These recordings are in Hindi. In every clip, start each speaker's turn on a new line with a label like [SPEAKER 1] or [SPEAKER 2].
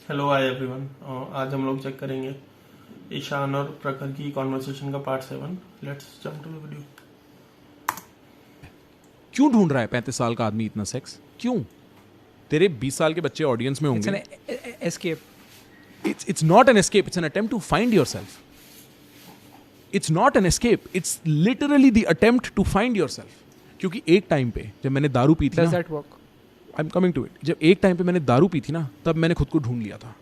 [SPEAKER 1] Hello hi everyone. आज हम लोग चेक करेंगे ईशान और प्रखर की कॉन्वर्सेशन का part 7। Let's jump to the video.
[SPEAKER 2] क्यों ढूंढ रहा है 35 साल का आदमी इतना सेक्स? क्यों? तेरे 20 साल के बच्चे ऑडियंस में
[SPEAKER 3] It's
[SPEAKER 2] होंगे.
[SPEAKER 3] an escape.
[SPEAKER 2] It's not an escape. It's an attempt to find yourself. It's not an escape. It's literally the attempt to find yourself. क्योंकि एक टाइम पे जब मैंने दारू पी थी
[SPEAKER 3] Does
[SPEAKER 2] ना,
[SPEAKER 3] that work?
[SPEAKER 2] I'm coming to it. जब एक टाइम पे मैंने दारू पी थी ना, तब मैंने खुद को ढूंढ लिया था.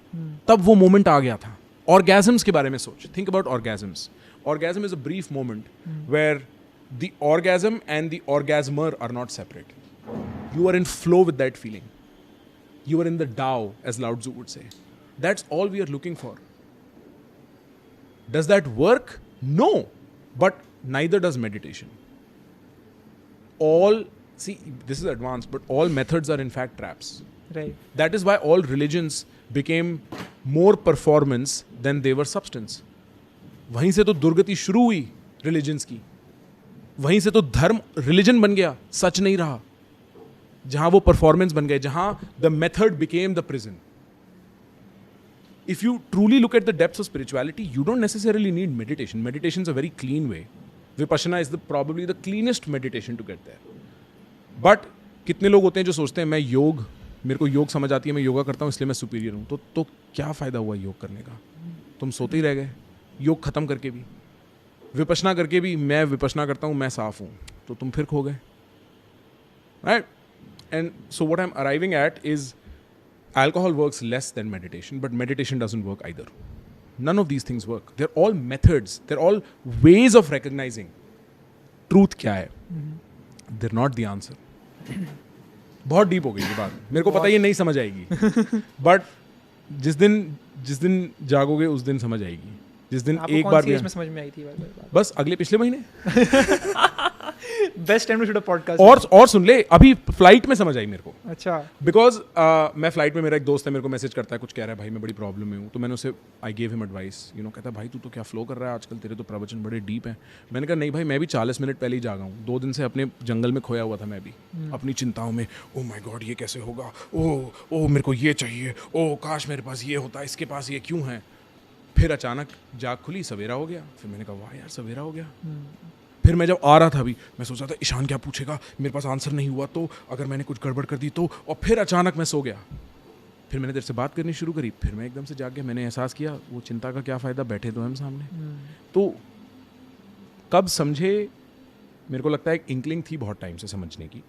[SPEAKER 2] तब वो मोमेंट आ गया था. Orgasms के बारे में सोच. Think about orgasms. Orgasm is a brief moment where the orgasm and the orgasmer are not separate. You are in flow with that feeling. You are in the Tao, as Lao Tzu would say. That's all we are looking for. Does that work? No. But neither does meditation. See, this is advanced, but all methods are in fact traps.
[SPEAKER 3] Right.
[SPEAKER 2] That is why all religions became more performance than they were substance. वहीं से तो दुर्गति शुरू हुई religions की. वहीं से तो धर्म religion बन गया, सच नहीं रहा. जहां वो performance बन गए, जहां the method became the prison. If you truly look at the depths of spirituality, you don't necessarily need meditation. Meditation is a very clean way. Vipassana is probably the cleanest meditation to get there. But कितने लोग होते हैं जो सोचते हैं मैं योग, मेरे को योग समझ आती है, मैं योगा करता हूँ इसलिए मैं सुपीरियर हूँ. तो क्या फ़ायदा हुआ योग करने का? तुम सोते ही रह गए. योग ख़त्म करके भी, विपश्यना करके भी मैं विपश्यना करता हूँ, मैं साफ हूँ, तो तुम फिर खो गए. Right? And so what I'm arriving at is alcohol works less than meditation, but meditation doesn't work either. None of these things work. They're all methods. They're all ways of recognizing truth क्या है. They're not the answer. बहुत डीप हो गई ये बात. मेरे को पता ये नहीं समझ आएगी. बट जिस दिन जागोगे उस दिन समझ आएगी. जिस दिन
[SPEAKER 3] आपको
[SPEAKER 2] एक
[SPEAKER 3] कौन
[SPEAKER 2] बार
[SPEAKER 3] सी
[SPEAKER 2] भी
[SPEAKER 3] एज में समझ में आई थी बात?
[SPEAKER 2] बस अगले पिछले महीने.
[SPEAKER 3] Best time to shoot a podcast.
[SPEAKER 2] और सुन ले, अभी फ्लाइट में समझ आई मेरे को.
[SPEAKER 3] अच्छा.
[SPEAKER 2] बिकॉज मैं फ्लाइट में, मेरा एक दोस्त है, मेरे को मैसेज करता है, कुछ कह रहा है भाई मैं बड़ी प्रॉब्लम में हूँ. तो मैंने उसे आई गेव हिम एडवाइस. कहता है भाई तू तो क्या फ्लो कर रहा है आजकल, तेरे तो प्रवचन बड़े डीप हैं. मैंने कहा नहीं भाई, मैं भी 40 मिनट पहले ही जागा हूँ. 2 दिन से अपने जंगल में खोया हुआ था मैं भी, अपनी चिंताओं में. ओ माई गॉड ये कैसे होगा, ओ मेरे को ये चाहिए, ओ काश मेरे पास ये होता, इसके पास ये क्यों है. फिर अचानक जाग खुली, सवेरा हो गया. फिर मैंने कहा वाह यार सवेरा हो गया. फिर मैं जब आ रहा था अभी, मैं सोचा था ईशान क्या पूछेगा, मेरे पास आंसर नहीं हुआ तो, अगर मैंने कुछ गड़बड़ कर दी तो. और फिर अचानक मैं सो गया. फिर मैंने तेरे से बात करनी शुरू करी, फिर मैं एकदम से जाग गया. मैंने एहसास किया वो चिंता का क्या फ़ायदा, बैठे तो हम सामने. तो कब समझे, मेरे को लगता है एक इंकलिंग थी बहुत टाइम से समझने की.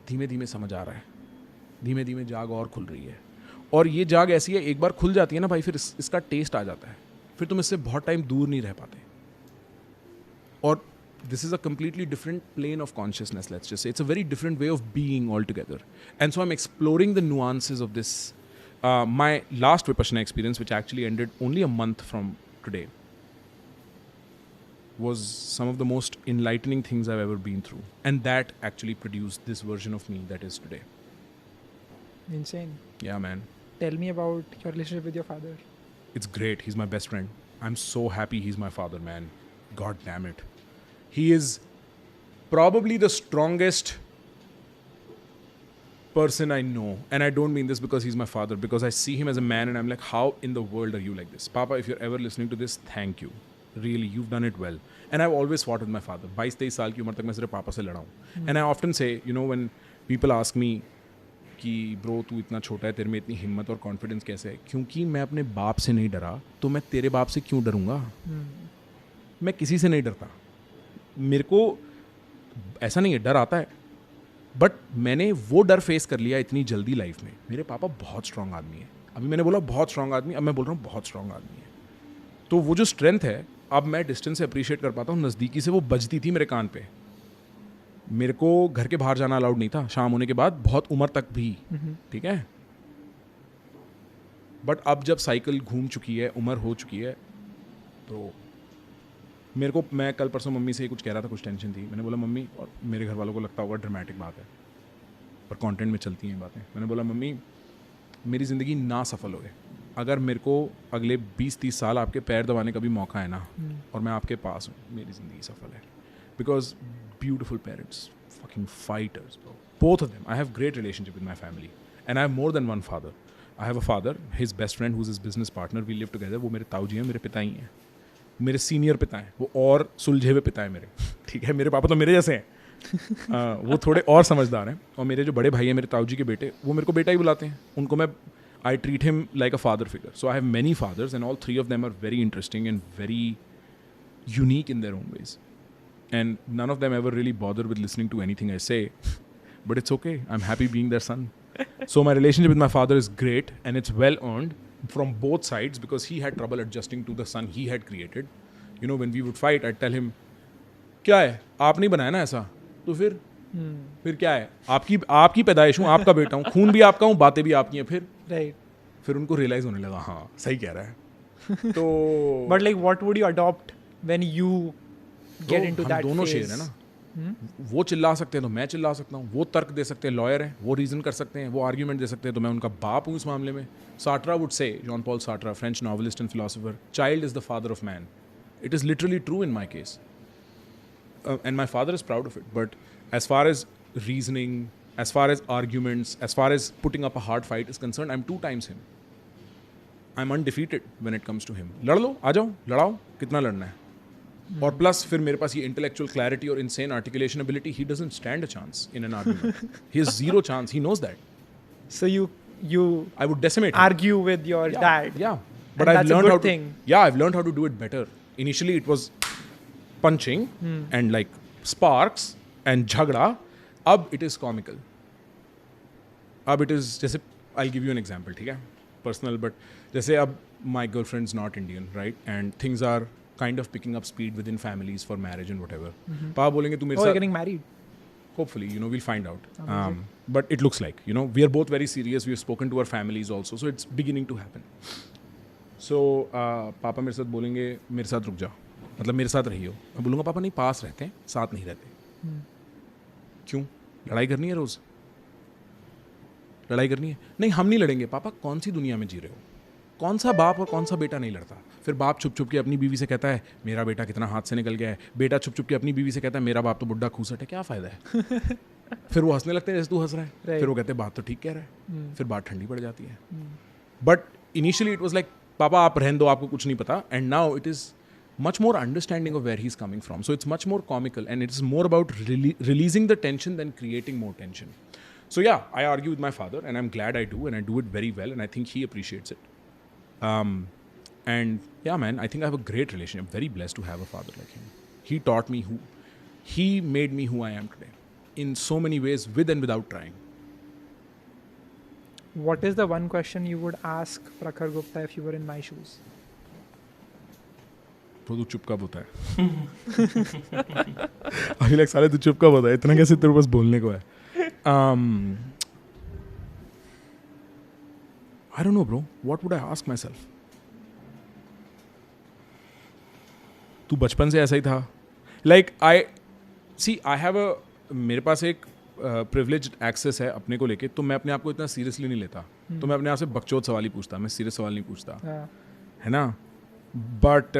[SPEAKER 2] धीमे धीमे समझ आ रहा है, धीमे धीमे जाग और खुल रही है. और ये जाग ऐसी है, एक बार खुल जाती है ना भाई, फिर इसका टेस्ट आ जाता है. फिर तुम इससे बहुत टाइम दूर नहीं रह पाते. और this is a completely different plane of consciousness, let's just say. It's a very different way of being altogether. And so I'm exploring the nuances of this. My last Vipassana experience, which actually ended only a month from today, was some of the most enlightening things I've ever been through. And that actually produced this version of me that is today.
[SPEAKER 3] Insane.
[SPEAKER 2] Yeah, man.
[SPEAKER 3] Tell me about your relationship with your father.
[SPEAKER 2] It's great. He's my best friend. I'm so happy he's my father, man. God damn it. He is probably the strongest person I know. And I don't mean this because he's my father, because I see him as a man and I'm like, how in the world are you like this? Papa, if you're ever listening to this, thank you. Really, you've done it well. And I've always fought with my father. 22-23 साल की उम्र तक मैं सिर्फ पापा से लड़ा हूँ. And I often say, when people ask me कि ब्रो तू इतना छोटा है, तेरे में इतनी हिम्मत और कॉन्फिडेंस कैसे है? क्योंकि मैं अपने बाप से नहीं डरा, तो मैं तेरे बाप से क्यों डरूंगा? मैं किसी से नहीं डरता. मेरे को ऐसा नहीं है, डर आता है, बट मैंने वो डर फेस कर लिया इतनी जल्दी लाइफ में. मेरे पापा बहुत स्ट्रांग आदमी है. अभी मैंने बोला बहुत स्ट्रांग आदमी, अब मैं बोल रहा हूँ बहुत स्ट्रांग आदमी है. तो वो जो स्ट्रेंथ है, अब मैं डिस्टेंस से अप्रिशिएट कर पाता हूँ. नज़दीकी से वो बजती थी मेरे कान पे. मेरे को घर के बाहर जाना अलाउड नहीं था शाम होने के बाद, बहुत उम्र तक भी. ठीक है, बट अब जब साइकिल घूम चुकी है, उम्र हो चुकी है, तो मेरे को, मैं कल परसों मम्मी से कुछ कह रहा था, कुछ टेंशन थी. मैंने बोला मम्मी, और मेरे घर वालों को लगता होगा ड्रामेटिक बात है, पर कंटेंट में चलती हैं बातें. मैंने बोला मम्मी, मेरी ज़िंदगी ना सफल होए, अगर मेरे को अगले 20-30 साल आपके पैर दबाने का भी मौका है ना, और मैं आपके पास हूँ, मेरी ज़िंदगी सफल है. Because beautiful parents, fucking fighters, both of them. I have great relationship with my family and I have more than one father. I have a father, his best friend who is his business partner, we live together. वो मेरे ताऊ जी हैं, मेरे पिता ही हैं, मेरे सीनियर पिता हैं. वो और सुलझे हुए पिता हैं मेरे. ठीक है, मेरे पापा तो मेरे जैसे हैं. वो थोड़े और समझदार हैं. और मेरे जो बड़े भाई हैं, मेरे ताऊ जी के बेटे, वो मेरे को बेटा ही बुलाते हैं. उनको मैं I treat him like a father figure. So I have many fathers, and all three of them are very interesting and very unique in their own ways. And none of them ever really bother with listening to anything I say. But it's okay. I'm happy being their son. So my relationship with my father is great, and it's well earned from both sides because he had trouble adjusting to the son he had created. You know, when we would fight, I'd tell him, क्या है, आप नहीं बनाया ना ऐसा, तो फिर क्या है, आपकी पैदाइश हूँ, आपका बेटा हूँ, खून भी आपका हूँ, बातें भी आपकी हैं. फिर उनको रियलाइज होने लगा, हाँ सही कह रहा है. तो
[SPEAKER 3] But like, what would you adopt when you get into
[SPEAKER 2] हम
[SPEAKER 3] that
[SPEAKER 2] दोनों
[SPEAKER 3] phase?
[SPEAKER 2] शेर है ना. वो चिल्ला सकते हैं तो मैं चिल्ला सकता हूँ, वो तर्क दे सकते हैं, लॉयर हैं, वो रीजन कर सकते हैं, वो आर्ग्यूमेंट दे सकते हैं, तो मैं उनका बाप हूँ इस मामले में. Sartre would say, Jean Paul Sartre, French novelist and philosopher, child is the father of man. It is literally true in my case, and my father is proud of it. But as far as reasoning, as far as arguments, as far as putting up a hard fight is concerned, I'm 2 times him. I'm undefeated when it comes to him. लड़ लो, आ जाओ, लड़ाओ, कितना लड़ना है. और प्लस फिर मेरे पास ये intellectual clarity और insane articulation ability, he doesn't stand a chance in an argument. He has 0 chance, he knows that.
[SPEAKER 3] So you
[SPEAKER 2] I would decimate him.
[SPEAKER 3] argue with your dad.
[SPEAKER 2] Yeah,
[SPEAKER 3] And
[SPEAKER 2] but I've
[SPEAKER 3] that's a
[SPEAKER 2] learned
[SPEAKER 3] good
[SPEAKER 2] how to.
[SPEAKER 3] thing.
[SPEAKER 2] Yeah, I've learned how to do it better. Initially, it was punching and like sparks and झगड़ा. अब it is comical. अब it is जैसे I'll give you an example, ठीक है, personal, but जैसे अब my girlfriend's not Indian, right, and things are kind of picking up speed within families for marriage and whatever. पापा बोलेंगे तू मेरे
[SPEAKER 3] Oh, you're
[SPEAKER 2] साथ,
[SPEAKER 3] getting married.
[SPEAKER 2] hopefully, you know, we'll find out. But it looks like, you know, we are both very serious. We have spoken to our families also, so it's beginning to happen. So पापा मेरे साथ बोलेंगे मेरे साथ रुक जाओ, मतलब मेरे साथ रहियो. मैं बोलूँगा पापा नहीं, पास रहते हैं, साथ नहीं रहते. क्यों, लड़ाई करनी है रोज, लड़ाई करनी है? नहीं, हम नहीं लड़ेंगे. पापा कौन सी दुनिया में जी रहे हो, कौन सा बाप और कौन सा बेटा नहीं लड़ता? फिर बाप छुप छुप के अपनी बीवी से कहता है मेरा बेटा कितना हाथ से निकल गया है, बेटा छुप छुप के अपनी बीवी से कहता है मेरा बाप तो बुड्ढा खूसट है, क्या फायदा है? फिर वो हंसने लगते हैं जैसे तू हंस रहा है. फिर वो कहते हैं बात तो ठीक कह रहा है. फिर बात ठंडी पड़ जाती है. But initially it was like पापा आप रहने दो, आपको कुछ नहीं पता. And now it is much more understanding of where he's coming from. So it's much more comical, and it's more about releasing the tension than creating more tension. So yeah, I argue with my father, and I'm glad I do, and I do it very well, and I think he appreciates it. And yeah, man, I think I have a great relationship. I'm very blessed to have a father like him. He taught me he made me who I am today in so many ways, with and without trying.
[SPEAKER 3] What is the one question you would ask Prakhar Gupta if you were in my shoes?
[SPEAKER 2] तो तू चुप कब होता है? अभी लाइक साले तू चुप कब होता है, इतना कैसे तेरे पास बोलने को है? I don't know, bro. What would I ask myself? तू बचपन से ऐसा ही था. Like I have a, मेरे पास एक privileged access है अपने को लेके, तो मैं अपने आप को इतना सीरियसली नहीं लेता. तो मैं अपने आप से बकचोद सवाल ही पूछता, मैं सीरियस सवाल नहीं पूछता, है ना. बट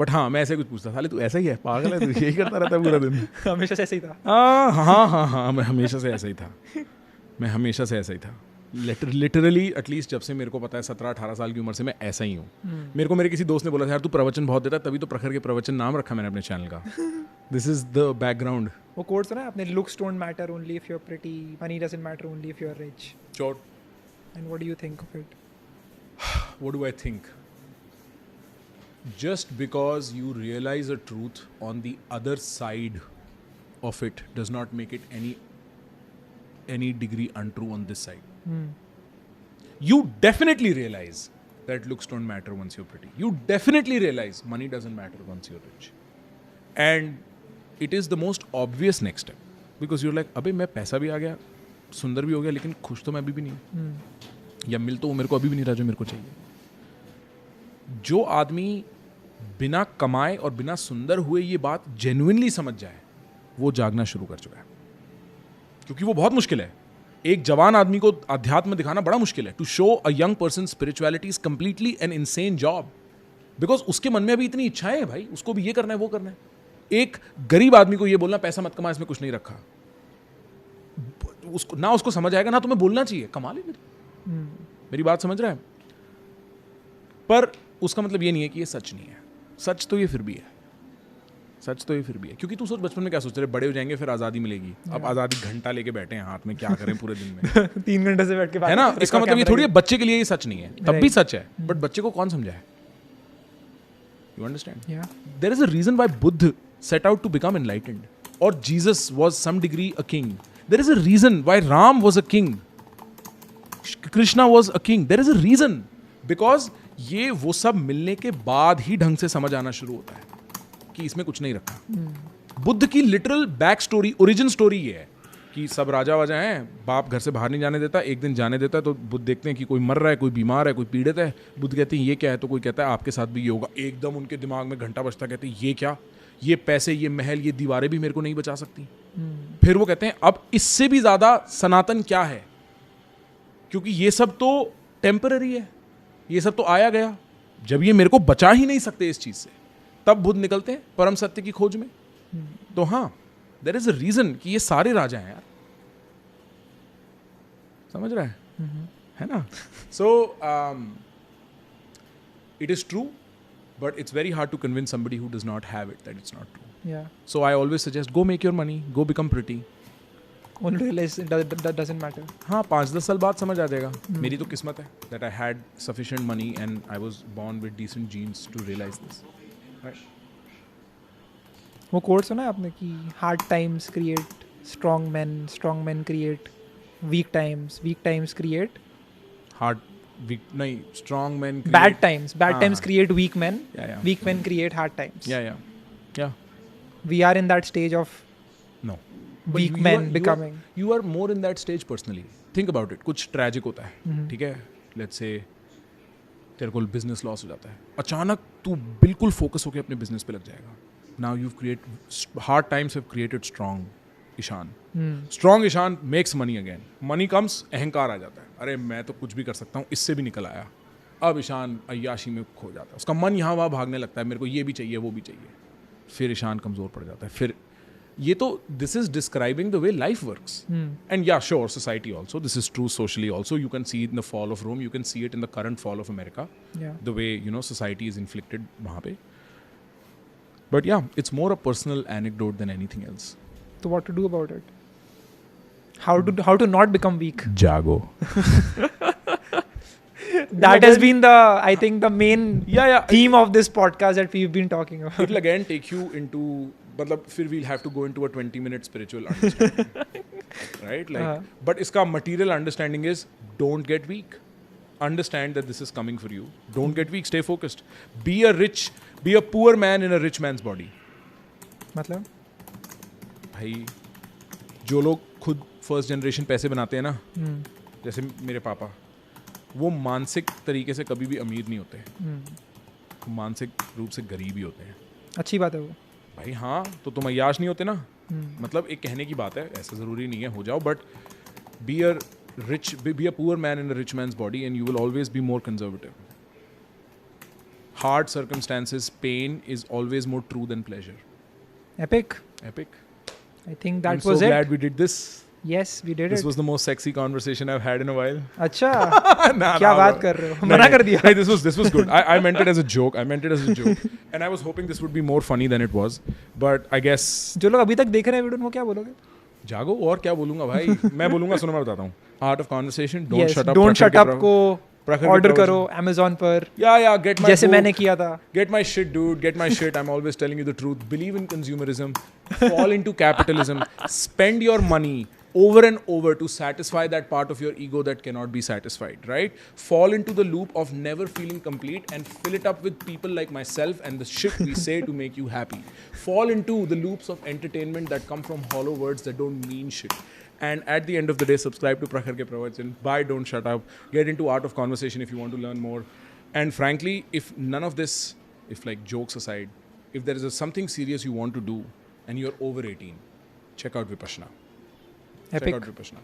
[SPEAKER 2] हाँ, मैं ऐसे कुछ पूछता, साले तू ऐसा ही है, पागल है तू, यही करता रहता है पूरा दिन.
[SPEAKER 3] हमेशा से ऐसे ही था.
[SPEAKER 2] हाँ, मैं हमेशा से ऐसा ही था. लिटरली एटलीस्ट जब से मेरे को पता है 17-18 साल की उम्र से मैं ऐसा ही हूँ. मेरे को मेरे किसी दोस्त ने बोला था यार तू प्रवचन बहुत देता है, तभी तो प्रखर के प्रवचन नाम रखा मैंने अपने चैनल का. This is the background.
[SPEAKER 3] वो कोट सुना है आपने, looks don't matter only if you're pretty, money doesn't matter only if you're rich.
[SPEAKER 2] Sure.
[SPEAKER 3] And what do you think of it?
[SPEAKER 2] What do I think? Just because you realize a truth on the other side of it does not make it any degree untrue on this side. You definitely realize that looks don't matter once you're pretty. You definitely realize money doesn't matter once you're rich. And it is the most obvious next step. Because you're like, अबे मैं पैसा भी आ गया, सुंदर भी हो गया, लेकिन खुश तो मैं अभी भी नहीं. या मिल तो वो मेरे को अभी भी नहीं रहा जो मेरे को चाहिए. जो आदमी बिना कमाए और बिना सुंदर हुए ये बात जेन्युइनली समझ जाए, वो जागना शुरू कर चुका है. क्योंकि वो बहुत मुश्किल है. एक जवान आदमी को अध्यात्म दिखाना बड़ा मुश्किल है. To show a young person spirituality is completely an insane job. Because उसके मन में अभी इतनी इच्छाएं है भाई, उसको भी ये करना है वो करना है. एक गरीब आदमी को ये बोलना पैसा मत कमा, इसमें कुछ नहीं रखा, उसको ना उसको समझ आएगा ना तुम्हें बोलना चाहिए, कमाल है मेरी बात समझ रहा है? पर उसका मतलब ये नहीं है कि ये सच नहीं है। सच तो ये फिर भी है, सच तो ये फिर भी है। क्योंकि तू सोच बचपन में क्या सोच रहे, बड़े हो जाएंगे फिर आज़ादी मिलेगी। अब आज़ादी घंटा लेके बैठे हैं हाथ में, क्या करें पूरे दिन में
[SPEAKER 3] 3 घंटे से बैठ के
[SPEAKER 2] है ना। इसका मतलब ये थोड़ी है बच्चे के लिए ये सच नहीं है, तब भी सच है, बट बच्चे को कौन समझाए? You understand? There is a reason why Buddha set out to become enlightened, or Jesus was some degree a king. There is a reason why Ram was a king, Krishna was a king. There is a reason, because ये वो सब मिलने के बाद ही ढंग से समझ आना शुरू होता है कि इसमें कुछ नहीं रखा। बुद्ध की literal back story, origin story ये है कि सब राजा वाजा हैं, बाप घर से बाहर नहीं जाने देता, एक दिन जाने देता है तो बुद्ध देखते हैं कि कोई मर रहा है, कोई बीमार है, कोई पीड़ित है। बुद्ध कहते हैं ये क्या है, तो कोई कहता है आपके साथ भी ये होगा। एकदम उनके दिमाग में घंटा बजता, कहते हैं ये क्या, ये पैसे, ये महल, ये दीवारें भी मेरे को नहीं बचा सकती। फिर वो कहते हैं अब इससे भी ज्यादा सनातन क्या है, क्योंकि ये सब तो टेम्पररी है, ये सब तो आया गया, जब ये मेरे को बचा ही नहीं सकते इस चीज से, तब बुद्ध निकलते हैं परम सत्य की खोज में। तो हाँ, देयर इज अ रीजन कि ये सारे राजा हैं यार, समझ रहा है ना। So it is true, but it's very hard to convince somebody who does not have it that it's not true.
[SPEAKER 3] Yeah.
[SPEAKER 2] So I always suggest go make your money, go become pretty.
[SPEAKER 3] Only realize that doesn't matter.
[SPEAKER 2] हाँ, 5-10 साल बाद समझ आ जाएगा। मेरी तो किस्मत है that I had sufficient money and I was born with decent genes to realize this. Right.
[SPEAKER 3] वो कोट सुना है आपने कि hard times create strong men create weak times create
[SPEAKER 2] Weak, नहीं, strong men create
[SPEAKER 3] bad times create weak men.
[SPEAKER 2] Yeah.
[SPEAKER 3] Weak men create hard times.
[SPEAKER 2] Yeah.
[SPEAKER 3] We are in that stage of
[SPEAKER 2] No.
[SPEAKER 3] weak men becoming.
[SPEAKER 2] You are more in that stage personally. Think about it. कुछ tragic होता है, ठीक है? Let's say तेरे को business loss हो जाता है, अचानक तू बिल्कुल focus होके अपने business पे लग जाएगा. Now you've created hard times have created strong Ishan. Strong Ishan makes money again. Money comes, अहंकार आ जाता है, अरे मैं तो कुछ भी कर सकता हूँ, इससे भी निकल आया। अब ईशान अय्याशी में खो जाता है, उसका मन यहाँ वहाँ भागने लगता है, मेरे को ये भी चाहिए वो भी चाहिए, फिर ईशान कमज़ोर पड़ जाता है। फिर ये तो this is describing the way life works. And yeah sure, society also, this is true socially also. You can see in the fall of Rome, you can see it in the current fall of America, the way you know society is inflicted वहाँ पे। But yeah, it's more a personal anecdote than anything else.
[SPEAKER 3] So what to do about it? How to not become weak?
[SPEAKER 2] जागो।
[SPEAKER 3] That has been I think the main theme of this podcast that we've been talking about.
[SPEAKER 2] It'll again take you into, मतलब फिर we'll have to go into a 20-minute spiritual understanding, right? Like, but इसका material understanding is don't get weak. Understand that this is coming for you. Don't get weak. Stay focused. Be a poor man in a rich man's body.
[SPEAKER 3] मतलब
[SPEAKER 2] भाई, जो लोग खुद फर्स्ट जनरेशन पैसे बनाते हैं ना, जैसे मेरे पापा, वो मानसिक तरीके से कभी भी अमीर नहीं होते, मानसिक रूप से गरीब ही होते हैं।
[SPEAKER 3] अच्छी बात है वो
[SPEAKER 2] भाई। हाँ, तो तुम अय्याश नहीं होते ना, मतलब एक कहने की बात है, ऐसा ज़रूरी नहीं है हो जाओ, but be a poor man in a rich mains body and you will always be more conservative. Hard circumstances, pain is always more true than pleasure.
[SPEAKER 3] Epic.
[SPEAKER 2] Epic.
[SPEAKER 3] I think that
[SPEAKER 2] I'm
[SPEAKER 3] was
[SPEAKER 2] so
[SPEAKER 3] it.
[SPEAKER 2] glad we did this.
[SPEAKER 3] Yes, we did
[SPEAKER 2] This
[SPEAKER 3] it.
[SPEAKER 2] was the most sexy conversation I've had in a while.
[SPEAKER 3] अच्छा
[SPEAKER 2] Nah,
[SPEAKER 3] क्या बात
[SPEAKER 2] bro.
[SPEAKER 3] कर रहे हो? मना कर दिया.
[SPEAKER 2] Hey, this was good. I meant it as a joke. And I was hoping this would be more funny than it was. But I guess
[SPEAKER 3] जो लोग अभी तक देख रहे हैं वीडियो, उनको क्या बोलोगे?
[SPEAKER 2] जागो, और क्या बोलूंगा भाई. मैं बोलूंगा, सुनो मैं बताता हूँ. Art of conversation. Don't
[SPEAKER 3] Yes,
[SPEAKER 2] shut up.
[SPEAKER 3] Don't shut up को
[SPEAKER 2] प्रखर के
[SPEAKER 3] ऑर्डर
[SPEAKER 2] प्रवचन.
[SPEAKER 3] करो Amazon पर.
[SPEAKER 2] Yeah, get my
[SPEAKER 3] जैसे
[SPEAKER 2] book.
[SPEAKER 3] मैंने किया था.
[SPEAKER 2] Get my shit, dude. Get my shit. I'm always telling you the truth. Believe in consumerism. Fall into capitalism. Spend your money over and over to satisfy that part of your ego that cannot be satisfied, right? Fall into the loop of never feeling complete and fill it up with people like myself and the shit we say to make you happy. Fall into the loops of entertainment that come from hollow words that don't mean shit. And at the end of the day, subscribe to Prakhar Ke Pravachan. Buy Don't Shut Up. Get into Art of Conversation if you want to learn more. And frankly, if none of this, if like jokes aside, if there is something serious you want to do and you're over 18, check out Vipassana.
[SPEAKER 3] Epic.
[SPEAKER 2] Check out Vipassana.